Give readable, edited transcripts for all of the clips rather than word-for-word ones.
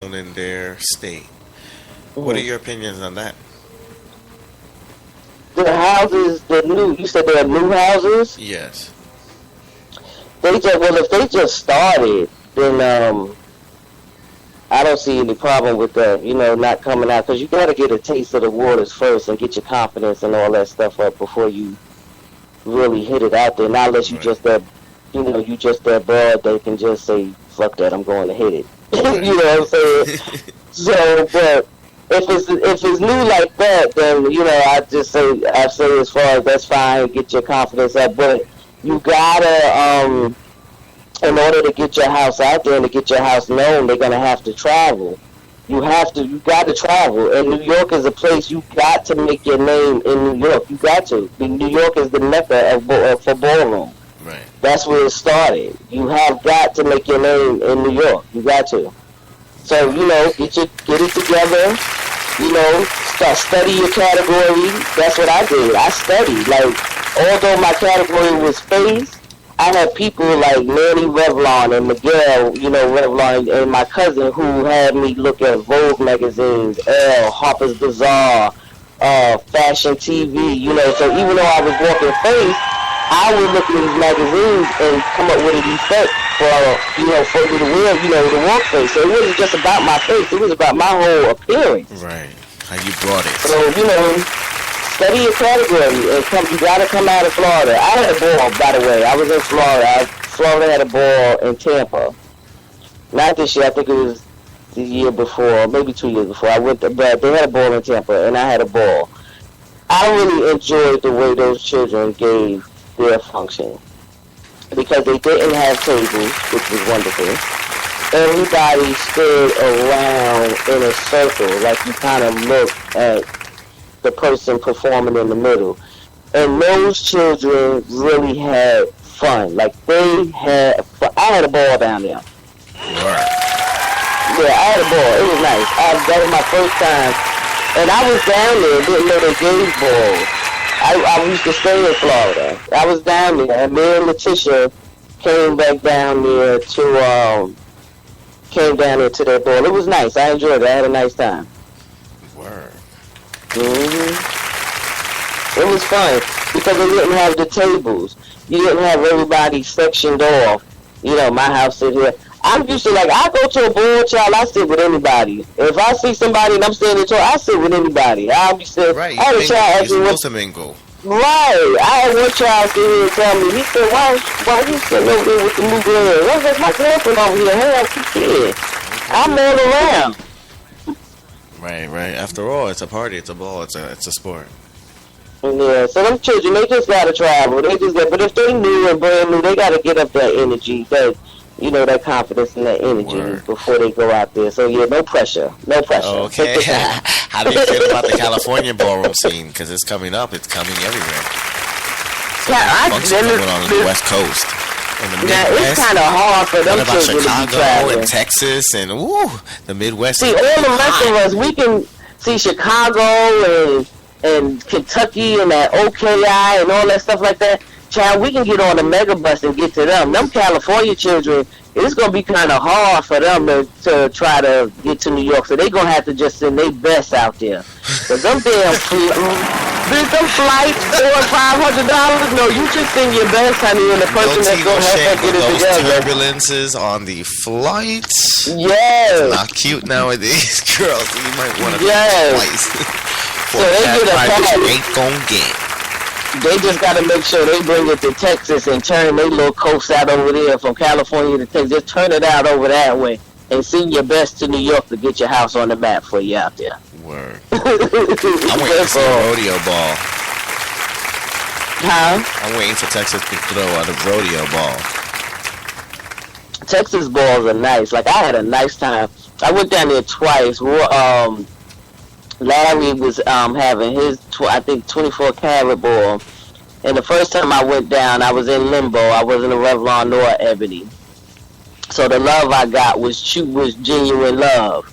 in their state. What are your opinions on that? The houses, you said they're new houses? Yes. If they just started, then I don't see any problem with that, not coming out. Because you got to get a taste of the waters first and get your confidence and all that stuff up before you really hit it out there. Not unless you just that, you just that broad that can just say, fuck that, I'm going to hit it. You know what I'm saying? So, but if it's new like that, then I say as far as that's fine, get your confidence up. But you gotta, in order to get your house out there and to get your house known, they're gonna have to travel. You got to travel. And New York is a place you got to make your name in New York. You got to. New York is the mecca for ballroom. Right. That's where it started. You have got to make your name in New York. You got to. So, get it together. Study your category. That's what I did. I studied. Although my category was face, I had people like Manny Revlon and Miguel, Revlon, and my cousin who had me look at Vogue magazines, Elle, Harper's Bazaar, Fashion TV, So even though I was walking face, I would look at these magazines and come up with an effect for me to wear, the walk face. So it wasn't just about my face; it was about my whole appearance. Right. How you brought it. So study your category and you gotta come out of Florida. I had a ball, by the way. I was in Florida. Florida had a ball in Tampa. Not this year. I think it was the year before, maybe 2 years before. I went, but they had a ball in Tampa, and I had a ball. I really enjoyed the way those children gave their function because they didn't have tables, which was wonderful. Everybody stood around in a circle, like you kind of look at the person performing in the middle. And those children really had fun. Like, they had fun. I had a ball down there. Right. Yeah, I had a ball. It was nice. That was my first time. And I was down there, didn't know they gave balls. I used to stay in Florida. I was down there, and me and Letitia came down there to their ball. It was nice. I enjoyed it. I had a nice time. Word. It was fun because they didn't have the tables. You didn't have everybody sectioned off. My house sit here. I'm used to I go to a ball, child, I sit with anybody. If I see somebody and I'm standing tall, I sit with anybody. I'll be sitting. Right. I had a child you're supposed to mingle. Right. I had one child sit here and tell me, he said, why you sitting over there with the new girl? I was my girlfriend over here. Hey, I'm kid. I'm all around. Right. After all, it's a party, it's a ball, it's a sport. Yeah, so them children, they just gotta travel. But if they new and brand new, they gotta get up that energy, that confidence and that energy before they go out there. So yeah, no pressure. Okay. How do you feel about the California ballroom scene? Because it's coming up. It's coming everywhere. What's going on the West Coast? It's kind of hard for them children to be Chicago traveling. and Texas and the Midwest. See, all the rest of us, we can see Chicago and Kentucky and that OKI and all that stuff like that. Child, we can get on the mega bus and get to them. Them California children, it's going to be kind of hard for them to try to get to New York. So they're going to have to just send their best out there. Because them damn them flights, $400-$500, no, you just send your best, honey, and the person that's going to help get it together. Turbulences on the flights. Yes. It's not cute nowadays, girls. You might want to think twice. So they get a pass. Ain't gonna get. They just got to make sure they bring it to Texas and turn their little coast out over there from California to Texas. Just turn it out over that way and send your best to New York to get your house on the map for you out there. Word. I'm waiting to see a rodeo ball. Huh? I'm waiting for Texas to throw out a rodeo ball. Texas balls are nice. I had a nice time. I went down there twice. Larry was having his, 24 karat ball. And the first time I went down, I was in limbo. I wasn't a Revlon nor Ebony. So the love I got was genuine love.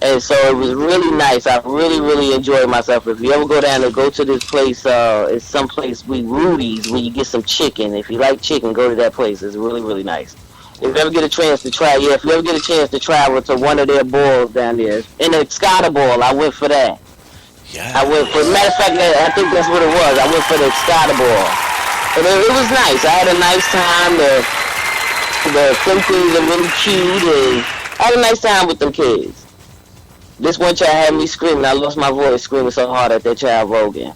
And so it was really nice. I really, really enjoyed myself. If you ever go down and go to this place, it's someplace with Rudy's where you get some chicken. If you like chicken, go to that place. It's really, really nice. If you ever get a chance to try, if you ever get a chance to travel to one of their balls down there, in the Excata Ball, I went for that. Yeah. I went for, matter of fact, I think that's what it was. I went for the Excata Ball. And it was nice. I had a nice time. The kids are really cute, and I had a nice time with them kids. This one child had me screaming. I lost my voice screaming so hard at that child Rogan.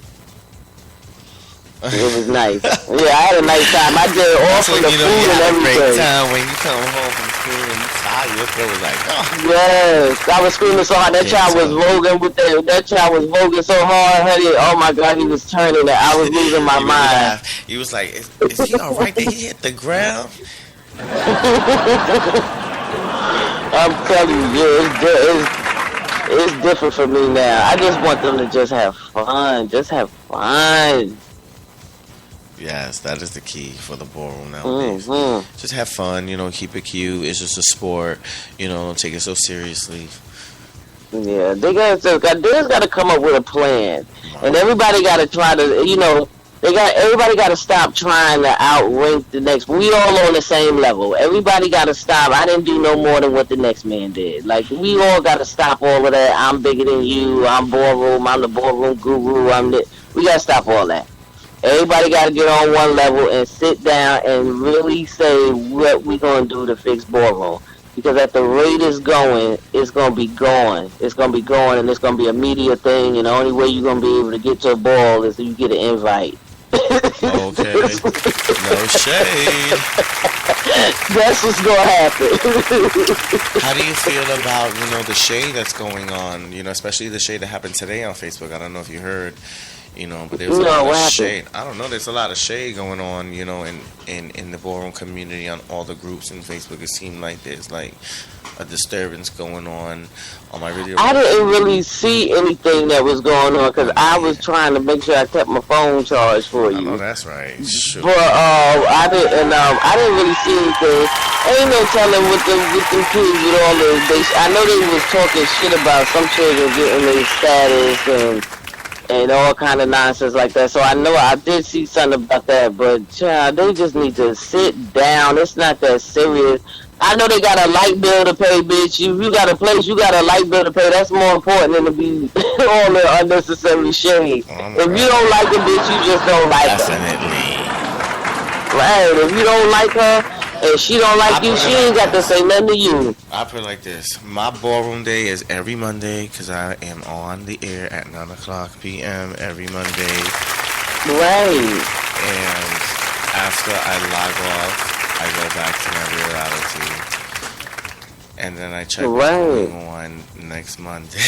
It was nice. Yeah, I had a nice time. I did all for the food and everything. Great time when you come home from school and you tired. Your kid was like, oh. Yes, I was screaming so hard. That child was voguing with that child was voguing so hard, honey. Oh my God, he was turning it. I was losing my mind. He was like, is he all right? Did he hit the ground? I'm telling you, it's different for me now. I just want them to just have fun. Just have fun. Yes, that is the key for the ballroom nowadays. Just have fun, keep it cute. It's just a sport, don't take it so seriously. Yeah, they got to come up with a plan, and everybody got to try to, everybody got to stop trying to outrank the next. We all on the same level. Everybody got to stop. I didn't do no more than what the next man did. Like, we all got to stop all of that. I'm bigger than you. I'm ballroom. I'm the ballroom guru. We got to stop all that. Everybody got to get on one level and sit down and really say what we going to do to fix ballroom. Because at the rate it's going, it's going to be gone. It's going to be going, and it's going to be a media thing, and the only way you're going to be able to get to a ball is if you get an invite. Okay. No shade. That's what's going to happen. How do you feel about, the shade that's going on, especially the shade that happened today on Facebook? I don't know if you heard. But there's a lot of shade. I don't know. There's a lot of shade going on, in the ballroom community on all the groups in Facebook. It seemed like there's like a disturbance going on my video. I didn't really see anything that was going on because I was trying to make sure I kept my phone charged for you. I know that's right. Sure. But I didn't really see anything. Ain't no telling with them kids with all the. I know they was talking shit about some children getting their status and all kind of nonsense like that. So I know I did see something about that, but child, they just need to sit down. It's not that serious. I know they got a light bill to pay, bitch. If you got a place, you got a light bill to pay. That's more important than to be all the unnecessary shade. If you don't like it, bitch, you just don't like her. Right. If you don't like her, and she don't like you, she ain't got to say nothing to you. I put it like this. My ballroom day is every Monday because I am on the air at 9 o'clock p.m. every Monday. Right. And after I log off, I go back to my reality. And then I check what's going on next Monday.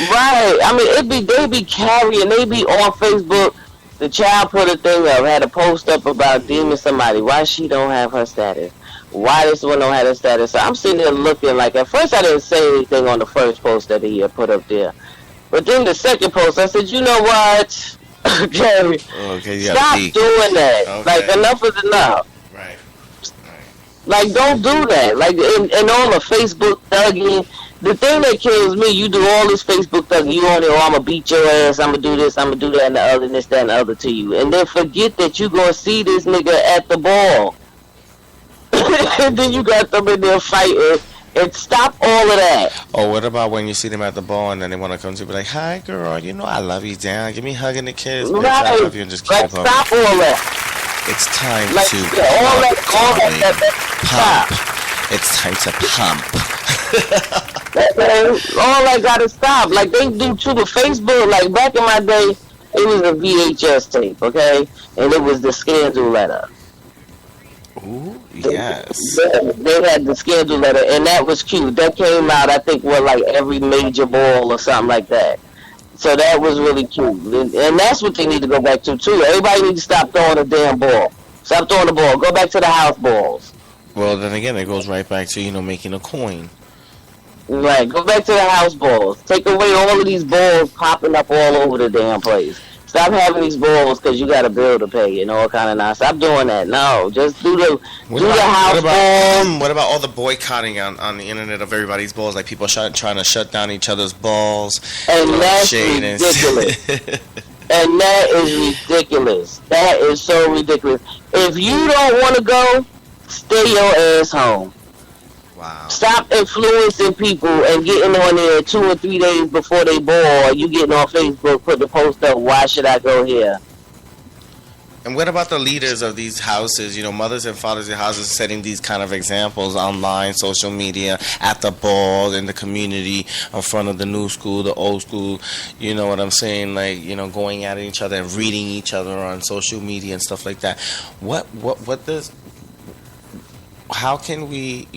Right. I mean, they be carrying, they be on Facebook. The child put a thing up, had a post up about deeming somebody. Why she don't have her status? Why this one don't have her status? So I'm sitting there looking like, at first I didn't say anything on the first post that he had put up there. But then the second post, I said, you know what? Okay, stop doing that. Okay. Like, enough is enough. Right. Like, don't do that. Like, in all the Facebook thugging, the thing that kills me, you do all this Facebook thugging, you on it, I'm going to beat your ass, I'm going to do this, I'm going to do that, and the other, and this, that, and the other to you. And then forget that you going to see this nigga at the ball. And then you got them in there fighting. And stop all of that. Oh, what about when you see them at the ball and then they want to come to you and be like, hi, girl, I love you down. Give me a hug and a kiss. Bitch, I love you, and just keep up. Stop all that. It's time to pump. It's time to pump. All that gotta stop. Like, they do too with Facebook. Like, back in my day, it was a VHS tape, okay? And it was the scandal letter. Ooh, yes. They had the scandal letter, and that was cute. That came out, I think, with like every major ball or something like that. So that was really cute. And that's what they need to go back to, too. Everybody needs to stop throwing a damn ball. Stop throwing the ball. Go back to the house balls. Well, then again, it goes right back to, making a coin. Right. Go back to the house balls. Take away all of these balls popping up all over the damn place. Stop having these balls because you got a bill to pay and all kind of nonsense. Stop doing that. No, just do the house balls. What about all the boycotting on the internet of everybody's balls? Like people trying to shut down each other's balls. And that's ridiculous. And that is ridiculous. That is so ridiculous. If you don't want to go, Stay your ass home. Wow. Stop influencing people and getting on there 2 or 3 days before they ball. You getting on Facebook, put the post up, why should I go here? And what about the leaders of these houses, mothers and fathers in houses setting these kind of examples online, social media, at the ball, in the community, in front of the new school, the old school, you know what I'm saying? Like, going at each other and reading each other on social media and stuff like that. How can we,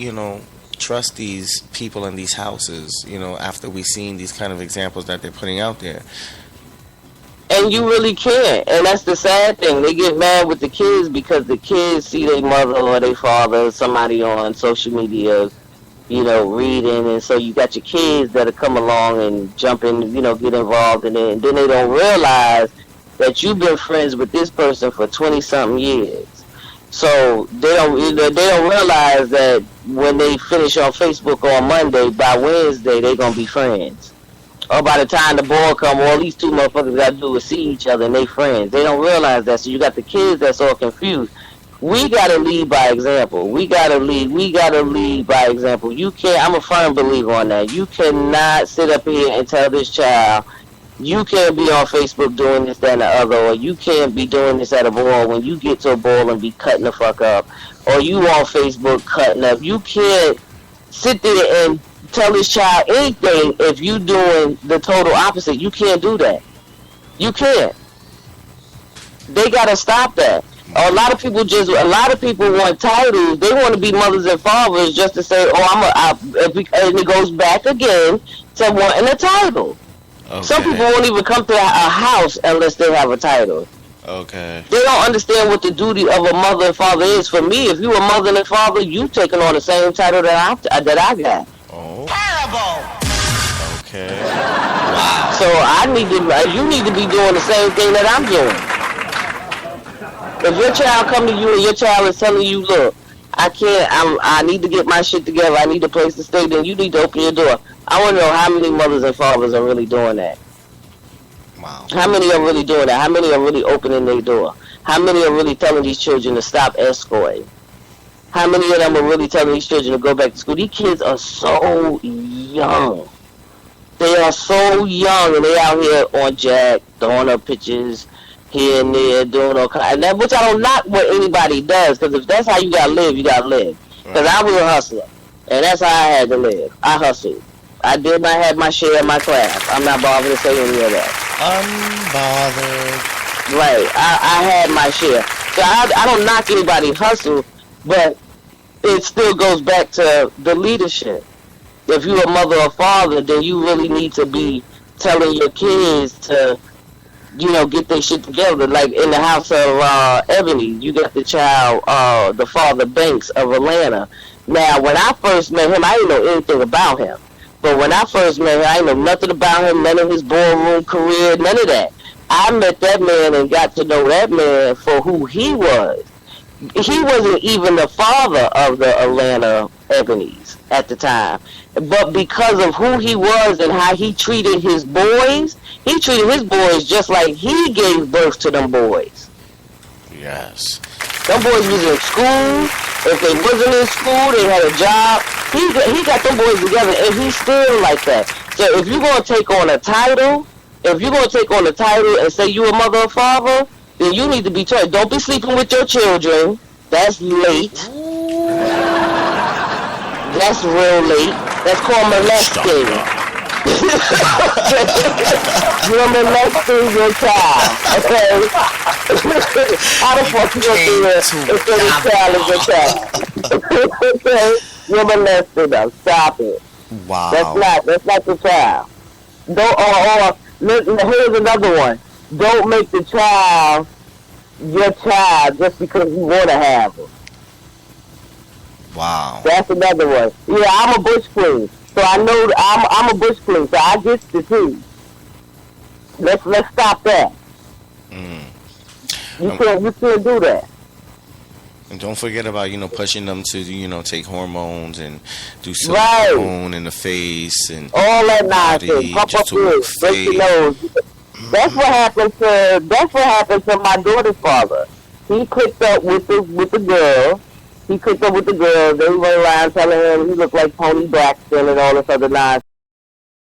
trust these people in these houses, after we've seen these kind of examples that they're putting out there? And you really can't. And that's the sad thing. They get mad with the kids because the kids see their mother or their father or somebody on social media, reading. And so you got your kids that'll come along and jump in, get involved in it. And then they don't realize that you've been friends with this person for 20-something years. So they don't realize that when they finish on Facebook on Monday, by Wednesday they're gonna be friends. Or by the time the ball come, all these two motherfuckers gotta do is see each other and they friends. They don't realize that. So you got the kids that's all confused. We gotta lead by example. We gotta lead by example. You can't. I'm a firm believer on that. You cannot sit up here and tell this child, you can't be on Facebook doing this, that, and the other, or you can't be doing this at a ball when you get to a ball and be cutting the fuck up, or you on Facebook cutting up. You can't sit there and tell this child anything if you doing the total opposite. You can't do that. You can't. They gotta stop that. A lot of people want titles. They want to be mothers and fathers just to say, and it goes back again to wanting a title. Okay. Some people won't even come to a house unless they have a title. Okay. They don't understand what the duty of a mother and father is. For me, if you a mother and a father, you taking on the same title that I got. Oh. Terrible. Okay. Wow. So you need to be doing the same thing that I'm doing. If your child come to you and your child is telling you, look, I need to get my shit together, I need a place to stay, then you need to open your door. I want to know how many mothers and fathers are really doing that. Wow. How many are really doing that? How many are really opening their door? How many are really telling these children to stop escorting? How many of them are really telling these children to go back to school? These kids are so young. They are so young, and they out here on Jack, throwing up pictures here and there, doing all kinds of that, which I don't knock what anybody does, because if that's how you gotta live, you gotta live. Because I was a hustler, and that's how I had to live. I hustled. I had my share of my craft. I'm not bothered to say any of that. Unbothered. Right. I had my share. So I don't knock anybody's hustle, but it still goes back to the leadership. If you're a mother or father, then you really need to be telling your kids to, get their shit together. Like in the house of Ebony, you got the child, the father Banks of Atlanta. Now, when I first met him, I didn't know anything about him. But when I first met him, I didn't know nothing about him, none of his ballroom career, none of that. I met that man and got to know that man for who he was. He wasn't even the father of the Atlanta Ebonies at the time. But because of who he was and how he treated his boys, he treated his boys just like he gave birth to them boys. Yes. Them boys was in school. If they wasn't in school, they had a job. He got them boys together, and he's still like that. So if you're going to take on a title, and say you a mother or father, then you need to be told, don't be sleeping with your children. That's late. That's real late. That's called molesting. You're molesting your child. Okay? How the fuck you gonna do it if your child is your child? Okay? You're molesting them. Stop it. Wow. That's not the child. Here's another one. Don't make the child your child just because you want to have them. Wow. That's another one. Yeah, I'm a bush queen, so I know I'm a bush queen, so I get the tea. Let's stop that. You can't do that. And don't forget about pushing them to take hormones and do silicone in the face and all that nonsense. Pop up good, break your nose. That's what happened to my daughter's father. He clicked up with the girl. He cooked up with the girls. They went around telling him he looked like Tony Braxton and all this other nonsense.